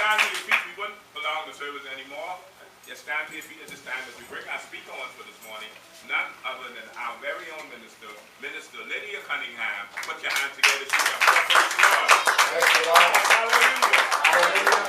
stand to your feet, we wouldn't prolong the service anymore. Just stand to your feet at this time as we bring our speaker on for this morning. None other than our very own minister, Minister Lydia Cunningham. Put your hands together. She's our first Lord. Thank you, Lord. Hallelujah. Hallelujah.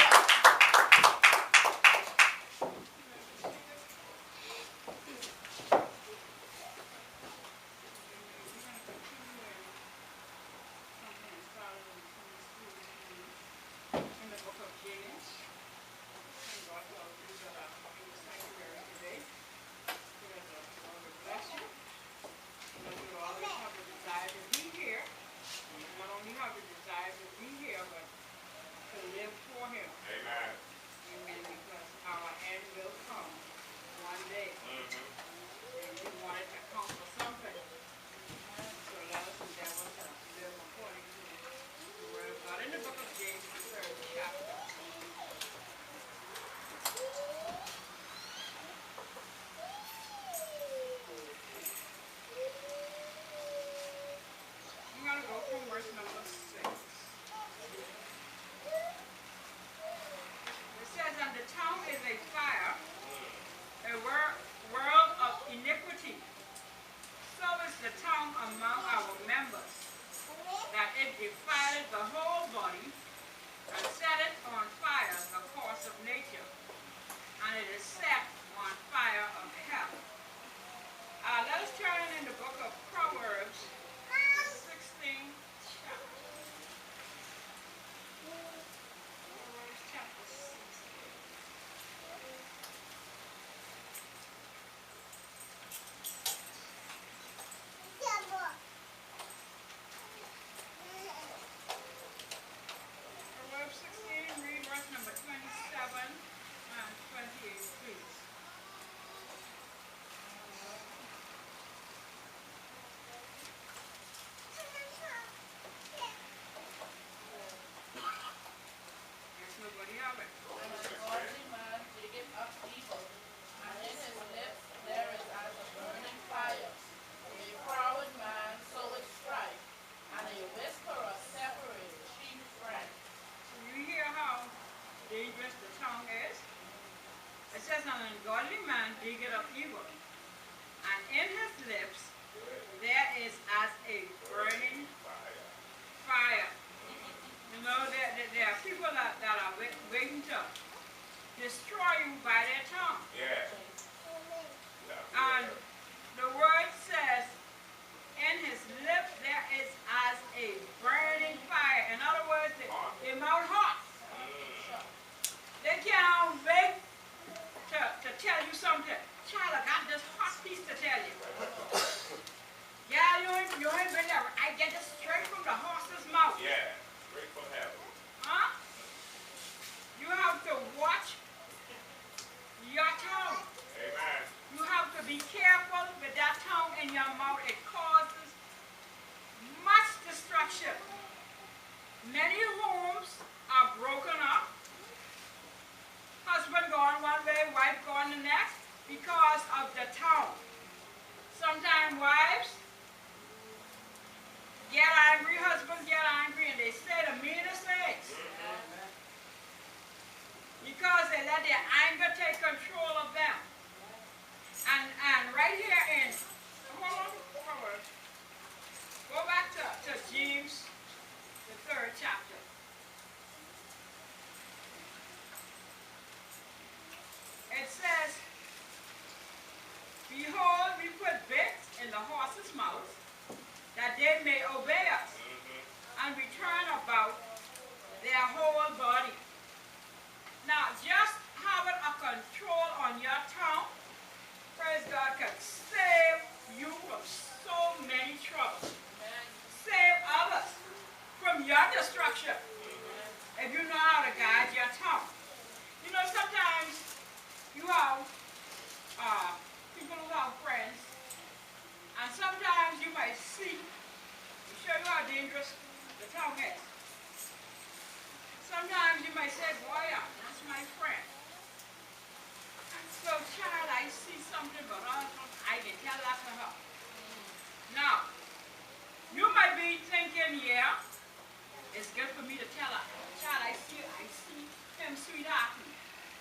sweethearting.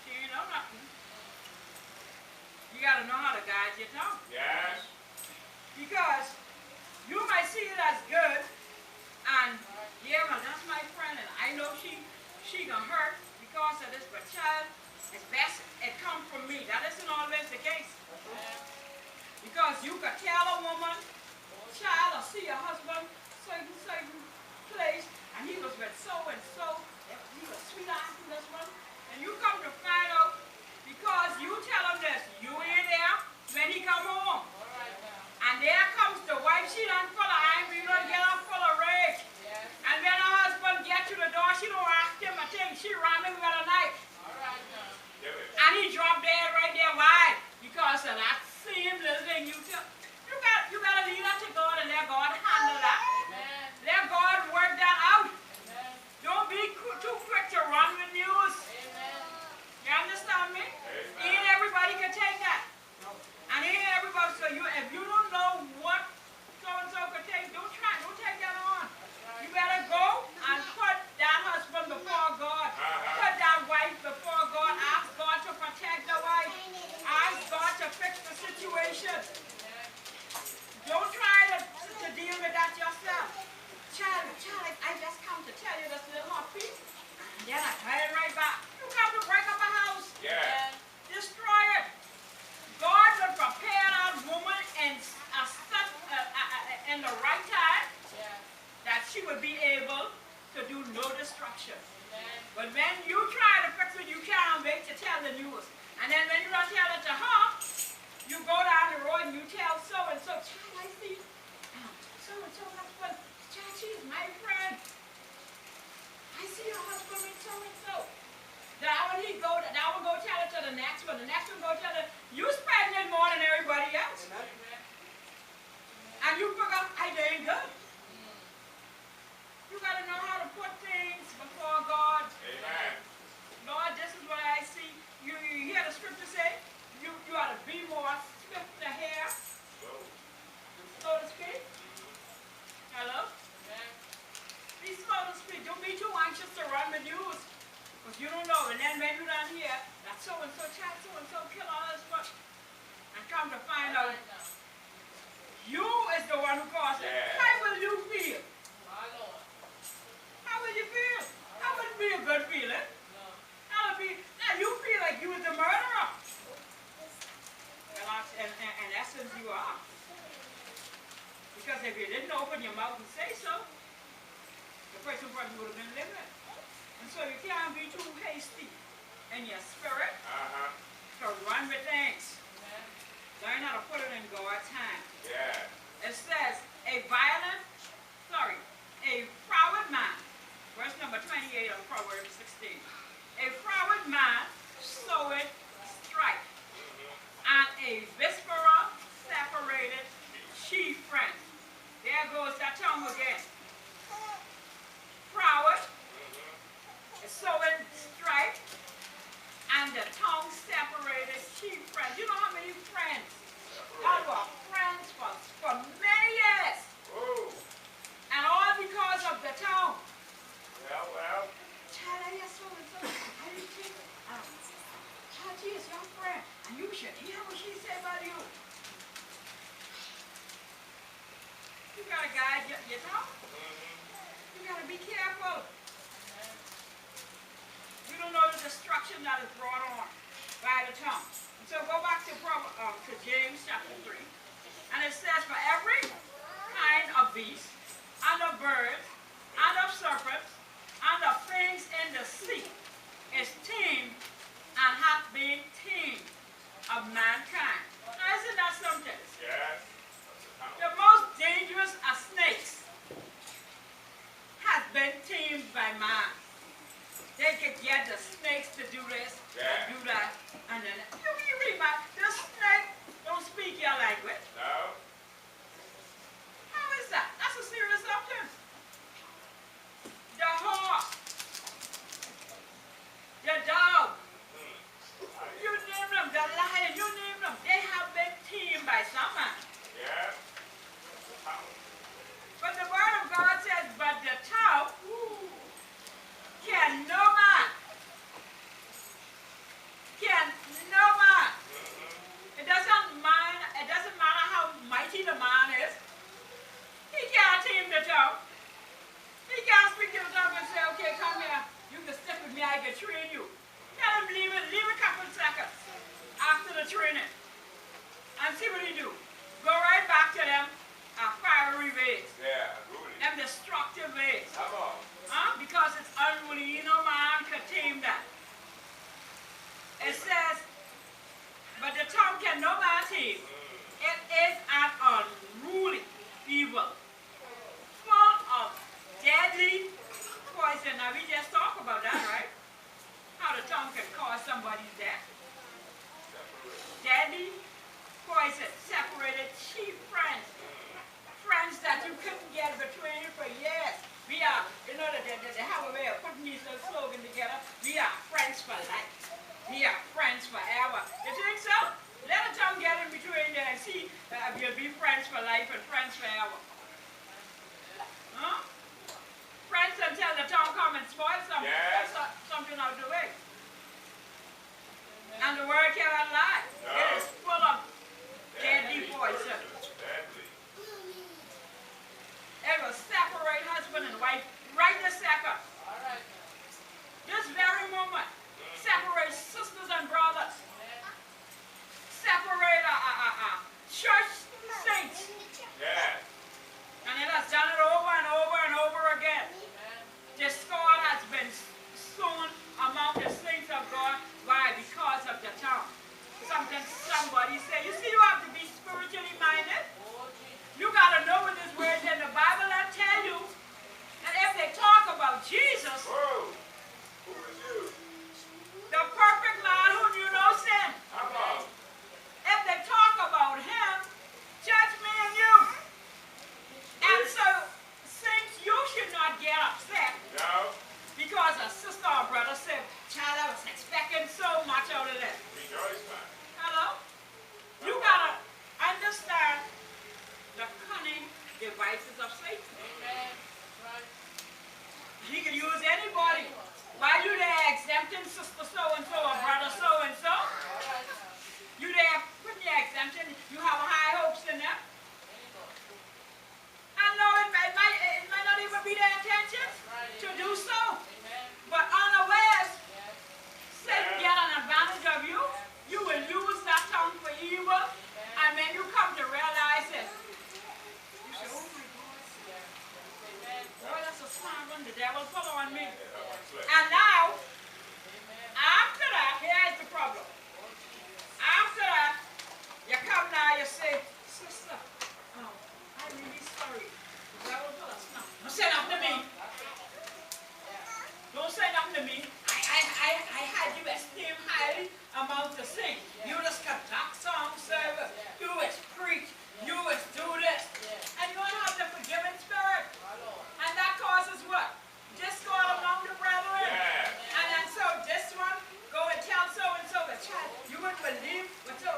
She ain't know nothing. You got to know how to guide your tongue. Yes. Because you might see it as good, and yeah, well, that's my friend, and I know she gonna hurt because of this, but child, it's best it come from me. That isn't always the case. Because you could tell a woman, child, or see a husband, certain place, and he was with so and so, he was sweethearting this one, and you come to find out because you tell him this, you ain't there when he come home. And there comes the wife, she done full of anger, you done get her full of rage. And when her husband get to the door, she don't ask him a thing, she ram him with a knife. And he dropped dead right there. Why? Because of that same little thing you tell. You gotta leave that to God and let God handle that. Let God work that out. Don't be too quick to run with news. You understand me? Ain't everybody can take that. And ain't everybody, so if you don't know what so-and-so could take, don't take that on. You better go and put that husband before God. Put that wife before God. Ask God to protect the wife. Ask God to fix the situation. Don't try to deal with that yourself. Child, I just come to tell you this little hot piece. And then I tell it right back. You come to break up a house. Yeah. Destroy it. God will prepare that woman in the right time that she would be able to do no destruction. But when you try to fix it, you can't wait to tell the news. And then when you don't tell it to her, you go down the road and you tell so-and-so, child, I see so-and-so husband, child, she's my friend. I see your husband with so-and-so. That one go tell it to the next one. The next one go tell it, you spreading it more than everybody else. And you figure, I did good. You got to know how to put things before God. Amen. Lord, this is what I see. You hear the scripture say, you ought to be more swift to hear, so to speak. Hello? Be slow to speak. Don't be too anxious to run the news. Because you don't know. And then when you down here, that so-and-so child, so-and-so kill all this much. And come to find out, you is the one who caused it. Yeah. How will you feel? How will you feel? That wouldn't be a good feeling. That would be, now you feel like you was the murderer. Well, in essence, you are. Because if you didn't open your mouth and say so, the person probably would have been living. And so you can't be too hasty in your spirit to run with things. Learn how to put it in God's hand. Yeah. It says, a froward man, verse number 28 of Proverbs 16. A froward man soweth strife, and a whisperer separated chief friends. There goes that tongue again. Froward is sowing strife, and the tongue separated chief friends. You know how many friends? That were friends for many years. Whoa. And all because of the tongue. Well. Child, I hear so-and-so. I didn't think. Child, she is your friend. And you should hear what she said about you. You got to guide your tongue. You got to be careful. You don't know the destruction that is brought on by the tongue. And so go back to James chapter 3. And it says, for every kind of beast, and of birds, and of serpents, and of things in the sea, is tamed and hath been tamed of mankind. Now isn't that something? Yes. The most dangerous of snakes has been tamed by man. They could get the snakes to do this, and do that, and then you read about the snake don't speak your language. No. How is that? That's a serious subject. The horse, the dog, you name them, the lion, you name them, they have been tamed by someone. Yeah. But the word of God says, but the tongue can no man me, I can train you. Tell him leave a couple seconds after the training. And see what he do. Go right back to them fiery ways. Yeah, Rudy. Them destructive ways. Come on. Because it's unruly. No man can tame that. It says, but the tongue can no man tame. It is an unruly evil, full of deadly poison. Now we just talked about that, right? How the tongue can cause somebody's death. Deadly poison, separated chief friends. Friends that you couldn't get between you for years. We are, you know, they have a way of putting these little slogans together. We are friends for life. We are friends forever. You think so? Let a tongue get in between there and see we'll be friends for life and friends forever. Huh? Friends until the tongue come and spoil something. Yes. Something out of the way. And the word cannot lie. No. It is full of deadly poison. Deadly. It will separate husband and wife right this second. This very moment. Separate sisters and brothers. Separate church saints. Yes. And it has done it over and over and over again. Discord has been sown among the saints of God. Why? Because of the tongue. Somebody said, you see, you have to be spiritually minded. You got to know what this word in the Bible and tell you. And if they talk about Jesus, Whoa. Who is you? the perfect man who knew no sin, Come on. if they talk about him, judge me and you. And so, saints, you should not get upset No. because a sister or brother said, child, I was expecting so much out of this. Rejoice, man. Hello? You got to understand the cunning devices of Satan. He can use anybody. Why you there exempting sister so-and-so or brother so-and-so? You there putting your exemption, you have high hopes in them. I know it might not even be their intention to do so. But unawares, Satan get an advantage of you. You will use that tongue for evil. And when you come to realize it, you say, oh my God. Boy, that's a smart one. The devil put on me. And now, after that, here's the problem. After that, you come now, you say, sister, I'm really sorry. The devil put a snap. Don't say nothing to me. Don't say nothing to me. I had you esteemed highly among the saints. You just conduct song service. You is preach. You is do this. And you don't have the forgiving spirit. And that causes what? Discord among the brethren. Yeah. And then so this one, go and tell so-and-so, but child, you wouldn't believe, but so,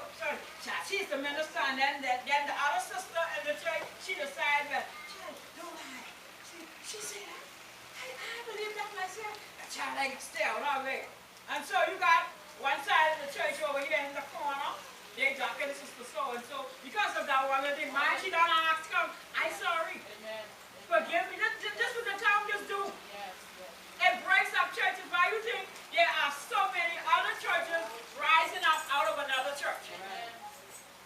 child, she's the minister, and then the other sister in the church, she decided, well, child, don't lie. She said, I believe that myself. Child, I can stay out of it. And so you got one side of the church over here in the corner. They talking to sister so-and-so. Because of that one little thing, man, she don't ask him, I'm sorry. Forgive me. This what the tongue just do. It breaks up churches. Why you think there are so many other churches rising up out of another church?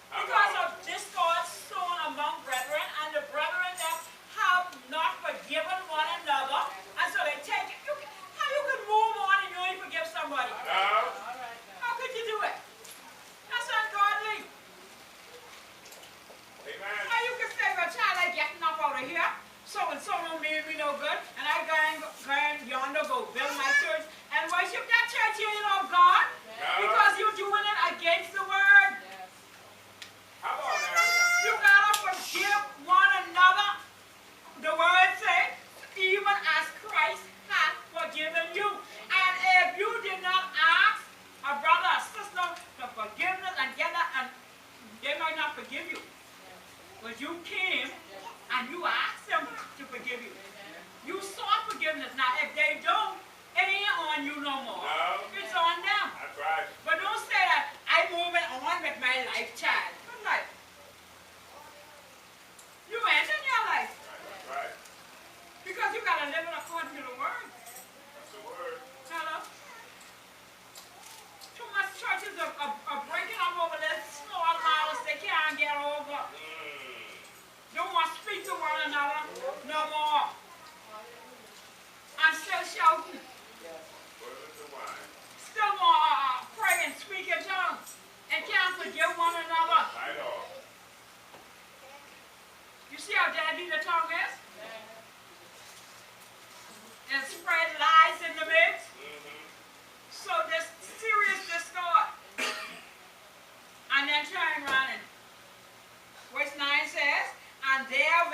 Because of discord sown among brethren, and the brethren that have not forgiven one another, and so they take it. How you can move on and you ain't forgive somebody? No. How could you do it? That's ungodly. Amen. How you can say, well, child, I getting up out of here. So-and-so don't mean me no good. And I going yonder, go build my church. And what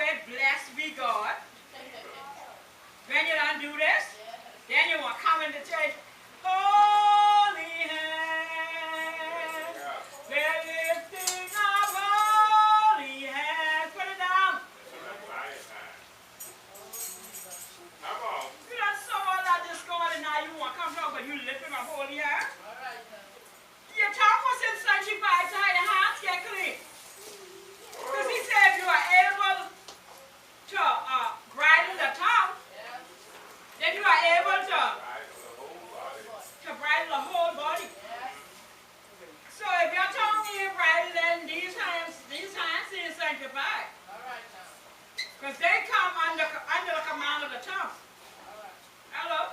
say, blessed be God. When you don't do this, then you want to come into church, holy hands, we're lifting up holy hands. Put it down. Come on. You done saw all that discord and now you want to come down, but you lifting up holy hands. Your tongue was in sanctified so your hands get clean. Because he said if you are able to bridle the tongue, then you are able to bridle the whole body. So if your tongue ain't bridled, then these hands ain't sanctified. Because they come under the command of the tongue. Hello?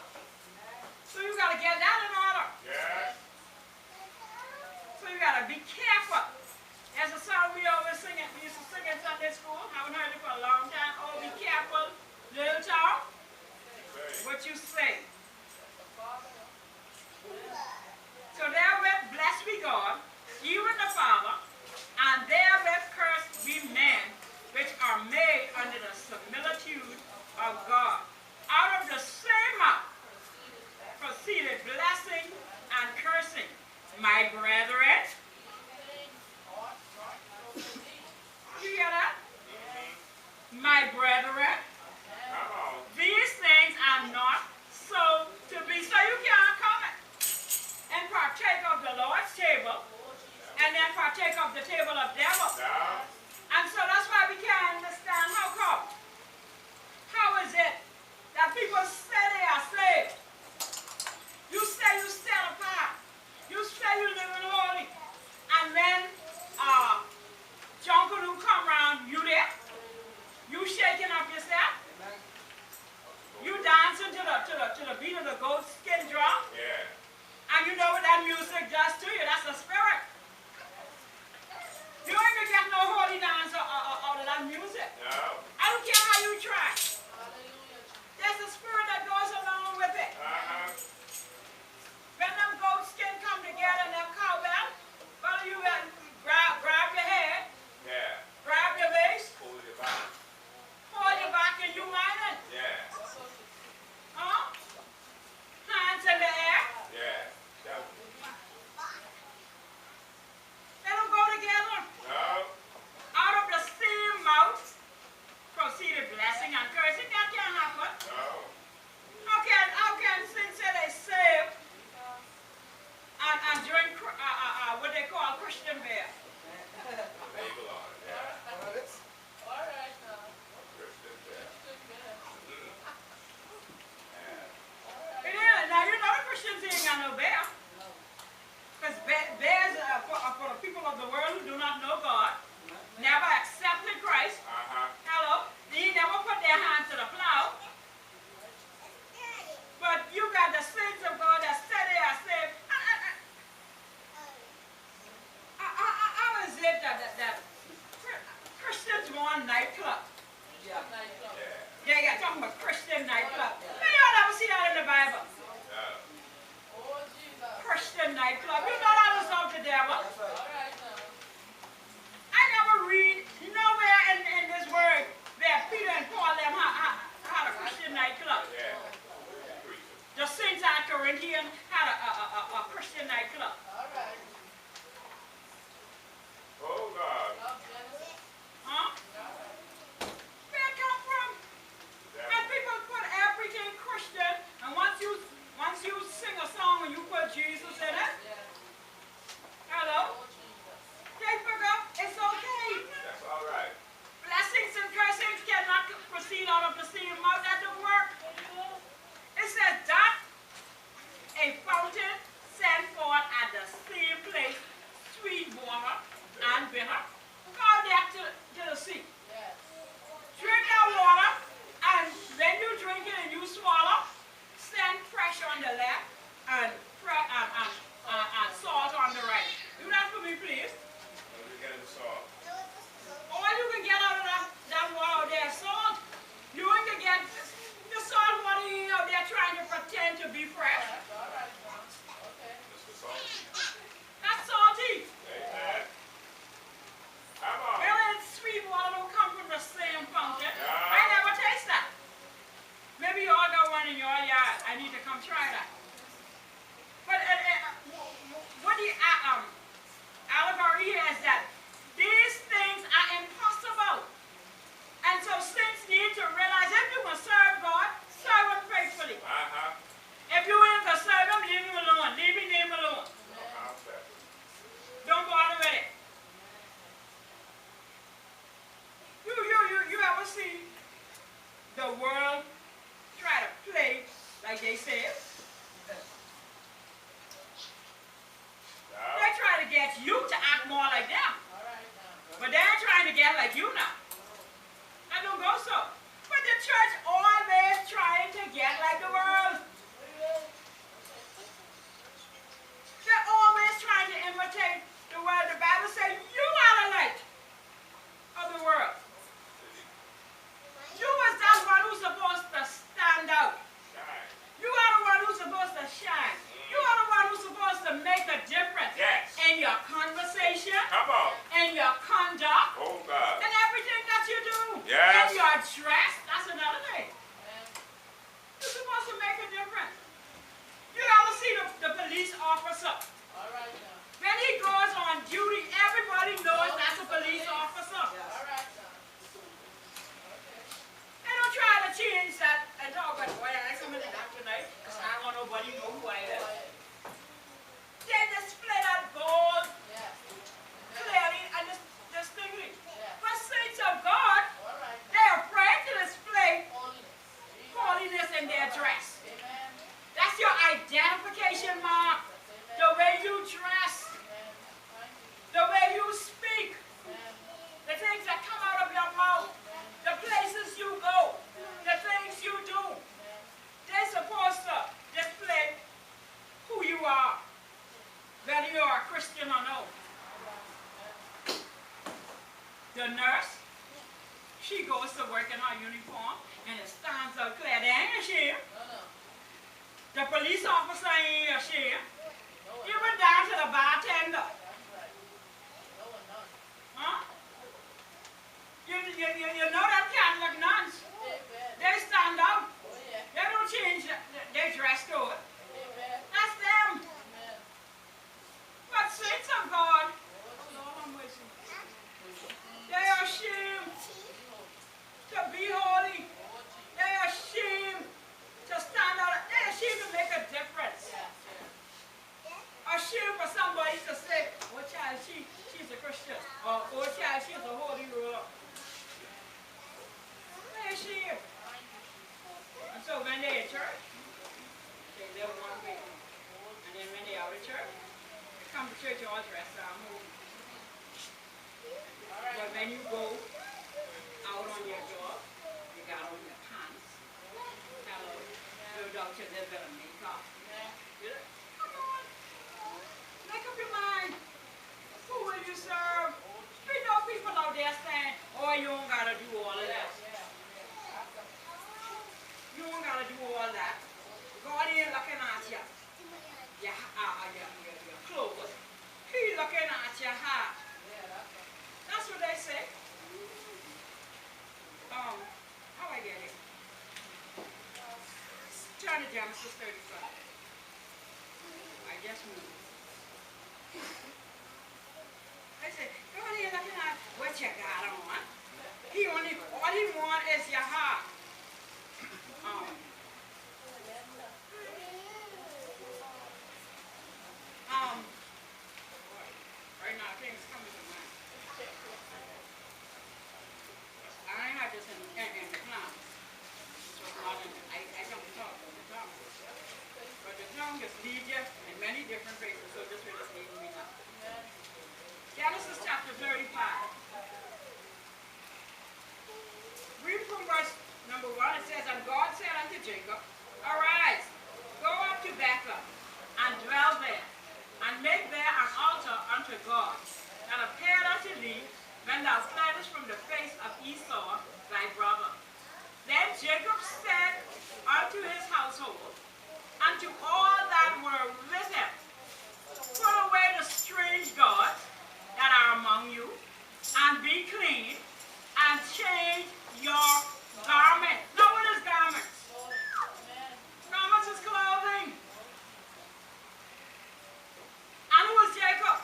So you got to get that in order. Yes. So you got to be careful. There's a song we always sing it. We used to sing in Sunday school. Haven't heard it for a long time. Oh, be careful, little child, what you say. So therewith blessed be God, even the Father, and therewith cursed be men, which are made under the similitude of God. Out of the same mouth proceeded blessing and cursing. My brethren, you hear that? My brethren, these things are not so to be. So you can't come and partake of the Lord's table and then partake of the table of devils. And so that's why we can't understand how come. How is it that people say they are saved? You say you set apart. You say you live in holy. And then junk will come around you there. You shaking up yourself. You dancing to the beat of the goat skin drum. Yeah. And you know what that music does to you. That's the spirit. You ain't gonna get no holy dance out of that music. No. I don't care how you try. There's a spirit that goes along with it. When them goat skin come together and them cowbell, well, you grab your head, Yeah. grab your waist, Pull your back. pull your back, and you whining. Yeah. Huh? Hands in the air. Yeah. They don't go together. No. Out of the same mouth proceeded blessing and cursing. That can't happen. No. How can since they saved and drink what they call Christian beer? Label on it. Yeah. Christian, yeah. Yeah, now you know the Christians ain't got no bear. Because bears are for the people of the world who do not know God, never accepted Christ. Hello? They never put their hands to the plow. But you got the saints of God that say they are saved. How is it that Christians want nightclub? Yeah. Yeah, you're talking about Christian nightclub. Did y'all ever see that in the Bible? No. Christian nightclub. You know that was of the devil. I never read nowhere in this word where Peter and Paul them had a Christian nightclub. Yeah. The saints at Corinthian had a Christian nightclub. Oh God. Huh? Where it come from? And people put everything Christian, and once you sing a song and you put Jesus in it, hello? They forgot it's okay. That's all right. Blessings and cursings cannot proceed out of the same mouth. That don't work. It says that a fountain sent forth at the same place sweet water and bitter. Go there to the sea. Drink that water, and when you drink it and you swallow, send fresh on the left and salt on the right. Do that for me, please. Let me get the salt. All you can get out of that water out there is salt. You ain't gonna get the salt water out there trying to pretend to be fresh. Just the salt. That's salty. Amen. Come on. Well, it's sweet water don't get like you now. That don't go so. But the church always trying to get like the world. They're always trying to imitate the world. The Bible says you are the light of the world. You is that one who's supposed to stand out. You are the one who's supposed to shine. You are the one who's supposed to make a difference in your conversation, in your conduct, and everything that you do. In your dress, that's another thing. You're supposed to make a difference. You ever see the police officer? When he goes on duty, everybody knows that's a police officer. They don't try to change that and talk about, boy, I like somebody that tonight, because I don't want nobody to know who I am. They display that gold clearly and distinctly. But saints of God, they're afraid to display holiness in their dress. That's your identification mark. The way you dress, the way you speak, the things that come out of your mouth, the places you go, the things you do. They're supposed to display who you are, whether you are a Christian or no. The nurse, she goes to work in her uniform and it stands out clear. They ain't ashamed. The police officer ain't ashamed. Even down to the bartender. Huh? You know that can't look nuns. They stand out. They don't change their dress code. That's them. But saints of God, they are ashamed to be holy. They are ashamed to stand out. They are ashamed to make a difference. Ashamed for somebody to say, oh child, she's a Christian. Or oh child, she's a holy ruler. They're ashamed. And so when they're in church, they live one way. And then when they're out of church, they come to church all dressed out. But when you go out on your job, you got on your pants. Hello. Your doctor did a bit of makeup. Come on. Make up your mind. Who will you serve? We know people out there saying, oh, you don't got to do all of that. You don't got to do all that. God ain't looking at you. Your clothes. He's looking at your heart. That's what they say. How I get it? Turn to Genesis 35. I just moved. I said, God ain't looking at what you got on. All he wants is your heart. Right now, things coming to mind. I ain't had this in the clown. So I don't talk on the tongue. But the tongue just leads you in many different places, so this will just lead me now. Genesis chapter 35. Read from verse number 1. It says, and God said unto Jacob, arise, go up to Bethel, and dwell there, and make there an altar unto God, that appeared unto thee when thou fleddest from the face of Esau thy brother. Then Jacob said unto his household, unto all that were with him, put away the strange gods that are among you, and be clean, and change your garment. Now what is garments? Garments is clothing. And who is Jacob?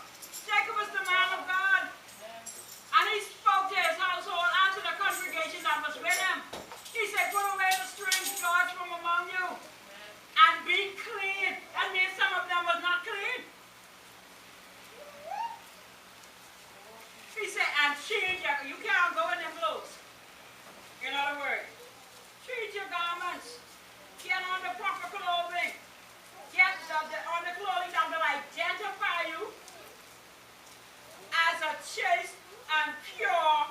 Jacob is the man of God. And he spoke to his household and to the congregation that was with him. He said, put away the strange gods from among you, and be clean. That means some of them was not clean. He said, and change your, you can't go in them clothes. In other words, change your garments. Get on the proper clothing. Get on the clothing that will identify you as a chaste and pure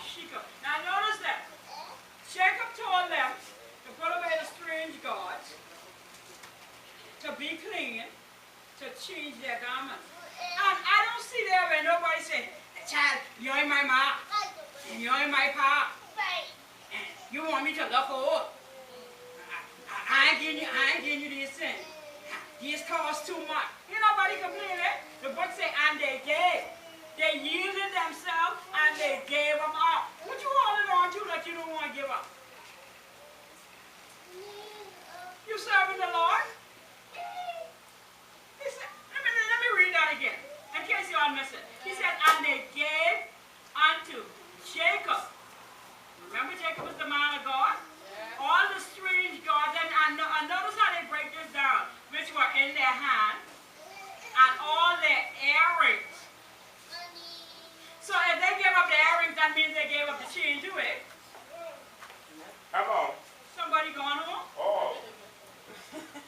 Shika. Now notice that. Jacob told them to put away the strange gods, to be clean, to change their garments. And I don't see there where nobody say, child, you ain't my mom, and you ain't my pop, and you want me to look old. I ain't giving you these things. These cost too much. Ain't nobody complaining. The book say, and they gave. They yielded themselves and they gave them up. What you holding on to that you don't want to give up? You serving the Lord? He said, let me read that again, in case you all miss it. He said, and they gave unto Jacob. Remember Jacob was the man of God? Yeah. All the strange gods, and notice how they break this down, which were in their hand, and all their earrings. So if they gave up the earrings, that means they gave up the chain to it. Come on. Somebody going home? Oh.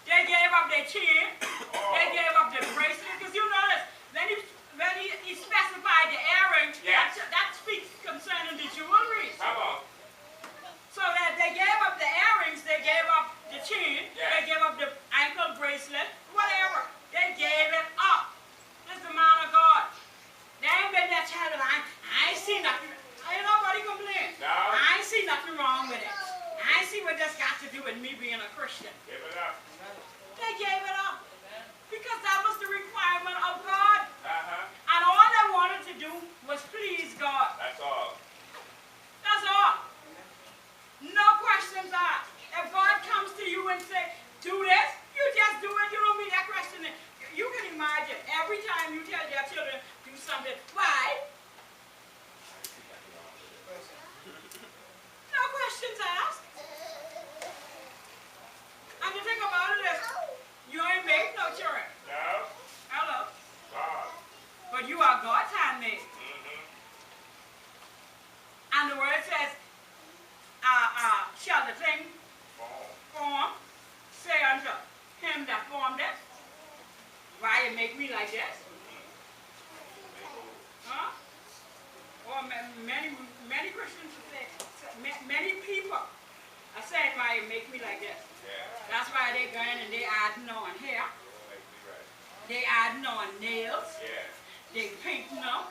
They gave up their chain. Oh. They gave up the bracelet. Because you notice, when he specified the earrings, yes, that speaks concerning the jewelry. Come on. So that they gave up the earrings, they gave up the chain, yes, they gave up the ankle bracelet, whatever. They gave it up. This is the man of God. They ain't been that child of mine. I ain't seen nothing. Ain't nobody complain. No. I ain't seen nothing wrong with it. I ain't see what that's got to do with me being a Christian. Give it up. They gave it up. Because that was the requirement of God. Uh-huh. And all they wanted to do was please God. That's all. That's all. No questions asked. If God comes to you and say, do this, you just do it. You don't need that question. You can imagine every time you tell your children do something. Why? No questions asked. And the thing about it is, you ain't made no children. No. Hello. God. But you are God's handmaid. Mm-hmm. And the word says, shall the thing form, say unto him that formed it, why you make me like this? Huh? Or many Christians say, many people are saying why you make me like this. Yeah. That's why they going and they adding on hair. They adding on nails. Yeah. They painting them.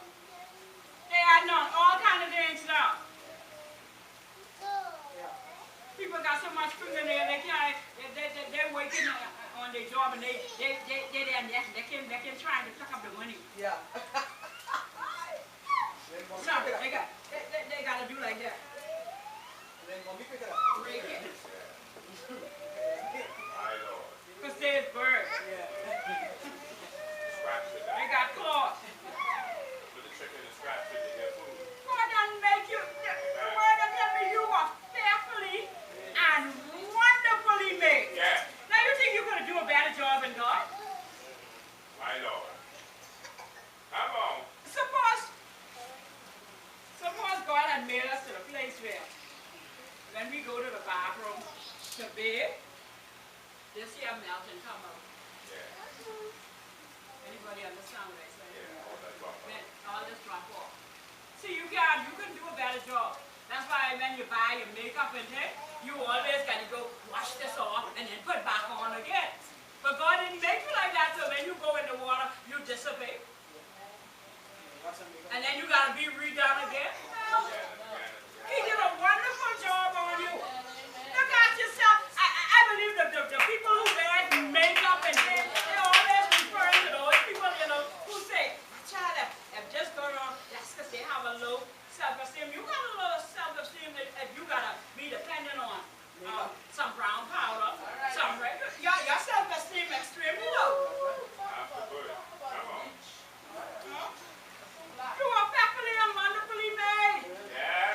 They adding on all kind of things now. People got so much fingernail they can't. They're working on their job and they can try to pick up the money. Yeah. So they gotta do like that. Break it. My Lord. Because they're birds. Scratch it. They got claws. Put the chicken and scratch it to get food. God doesn't make you. The word that tell me you are fearfully and wonderfully made. Yeah. Now you think you're gonna do a better job than God? My Lord. Come on. Suppose God had made us to the place where when we go to the bathroom to bathe, this here melting come out. Yeah. Anybody understand what I say? Yeah. All that drop off. All this drop off. See, you can do a better job. That's why when you buy your makeup and things, you always got to go wash this off and then put back on again. But God didn't make you like that, so when you go in the water, you dissipate. And then you got to be redone again. No. He did a wonderful job on you. Look at yourself. I believe the people who wear makeup and they always refer to those people, who say, child, if just go on, that's because they have a low self-esteem. You got a low self-esteem if you got to be dependent on some brown powder, some regular. Your self-esteem extremely low. You are fearfully and wonderfully made. Yeah.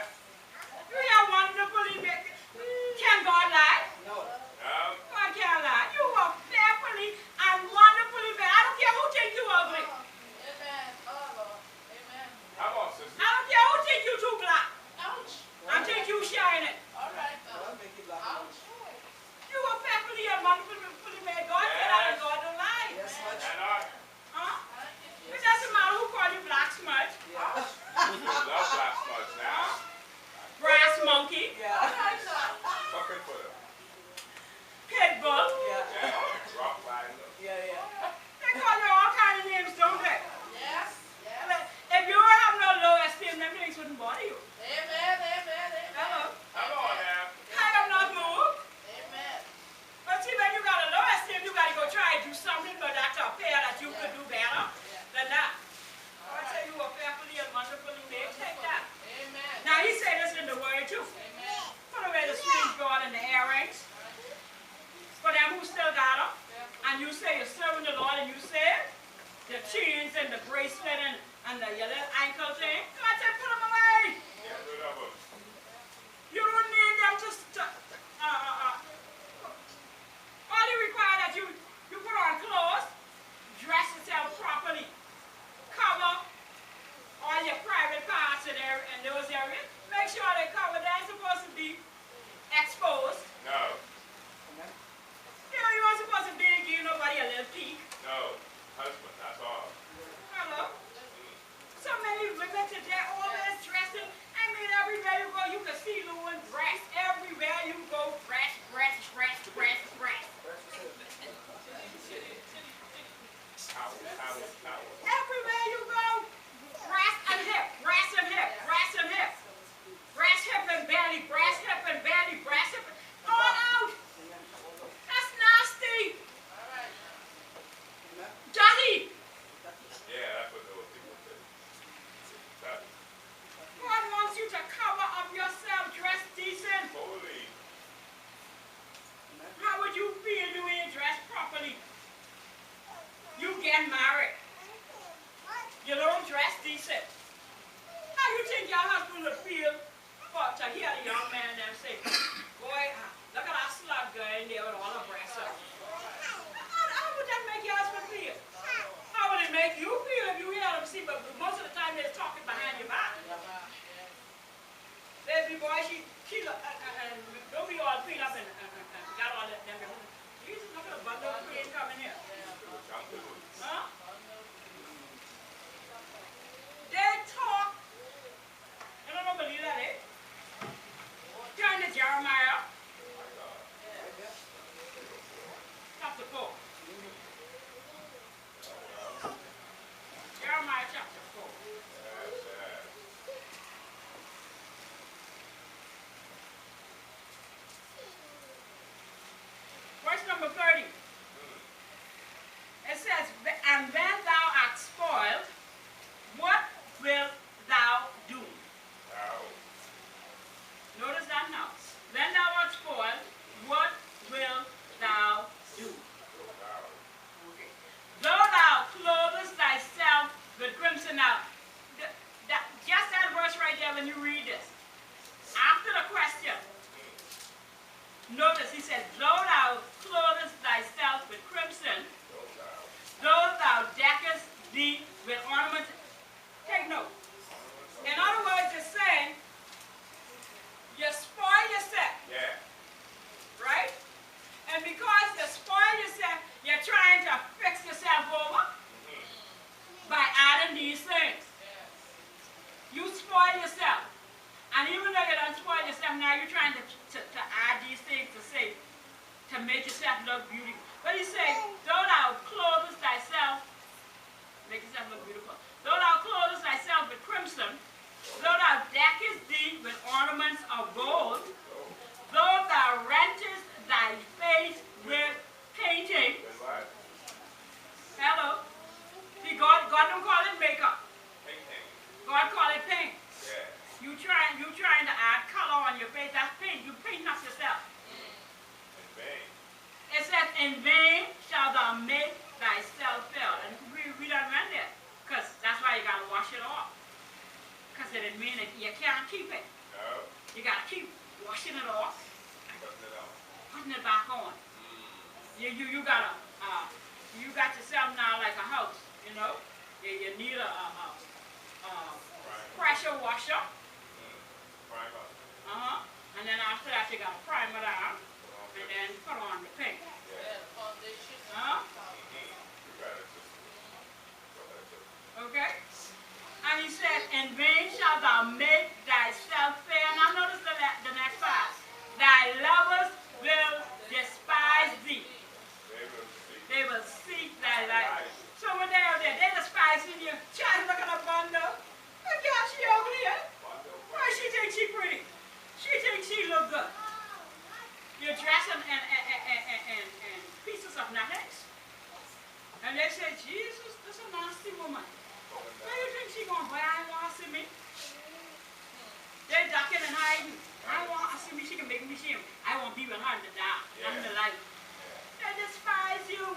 baby boy, don't be all cleaned up and got all that. Jesus, look at a bundle of pain coming here. Huh? They talk. You don't believe that, eh? Turn to Jeremiah. Chapter 4. Jeremiah chapter 4. Verse number 30. It says, and when thou art spoiled, what wilt thou do? Notice that now. When thou art spoiled, what wilt thou do? Okay. Though thou clothest thyself with crimson. Now, just that verse right there when you read this. After the question, notice he said, though thou clothest thyself with crimson, though thou deckest thee with ornaments. Take note. In other words, it's saying, you spoil yourself. Yeah. Right? And because you spoil yourself, you're trying to fix yourself over by adding these things. You spoil yourself. And even though you don't spoil yourself, now you're trying to add these things to make yourself look beautiful. But he says, though thou clothest thyself, make yourself look beautiful. Though thou clothest thyself with crimson, though thou deckest thee with ornaments of gold, though thou rentest thy face with painting. Hello. See, God don't call it makeup. God call it paint. Yeah. You trying to add color on your face. That's paint. You paint up yourself. In vain. It says, in vain shalt thou make thyself fail. And we don't run there. Because that's why you got to wash it off. Because it didn't mean it. You can't keep it. No. You got to keep washing it off. Putting it on. Putting it back on. You got yourself now like a house, you know. You need a pressure washer. Primer. And then after that you got to prime it out and then put on the paint. Okay? And he said, in vain shalt thou make thyself fair. Now notice the next part. Thy lovers will despise thee. They will seek thy life. So when they're out there, they despising you. Child, look at a bundle. Look at she ugly, eh? Why she thinks she pretty? She thinks she look good. You're dressing in pieces of nothings. And they say, Jesus, this is a nasty woman. Why do you think she gonna buy? I want to see me. They're ducking and hiding. I want to see me. She can make me see him. I won't be with her in the dark. I'm in the light. They despise you.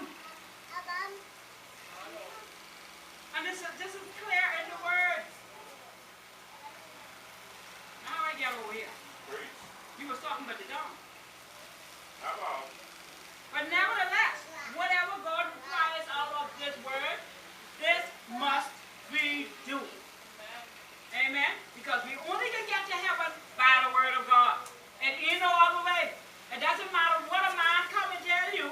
And this is clear in the word. Now I get over here. You was talking about the dog. But nevertheless, whatever God requires out of this word, this must be do. Amen? Because we only can get to heaven by the word of God. And in no other way. It doesn't matter what a man come and tell you.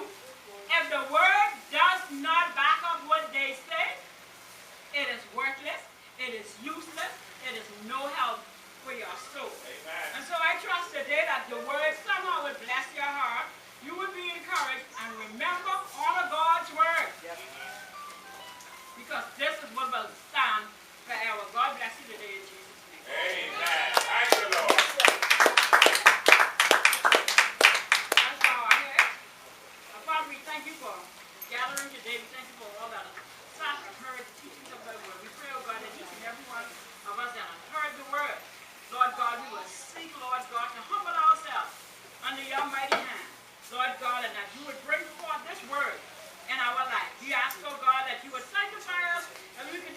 If the word does not back up what they say, it is worthless, it is useless, it is no help for your soul. Amen. And so I trust today that the word somehow will bless your heart. You will be encouraged and remember, honor God's word. Yes. Because this is what will stand forever. God bless you today in Jesus' name. Amen. Thank you, Lord. That's all I heard. Father, we thank you for gathering today. We thank you for all that sat and heard the teachings of the word. We pray, oh God, that each and every one of us that have heard the word, Lord God, we will seek, Lord God, to humble ourselves under your mighty hand. Lord God, and that you would bring forth this word in our life. We ask, oh God, that you would sanctify us and we can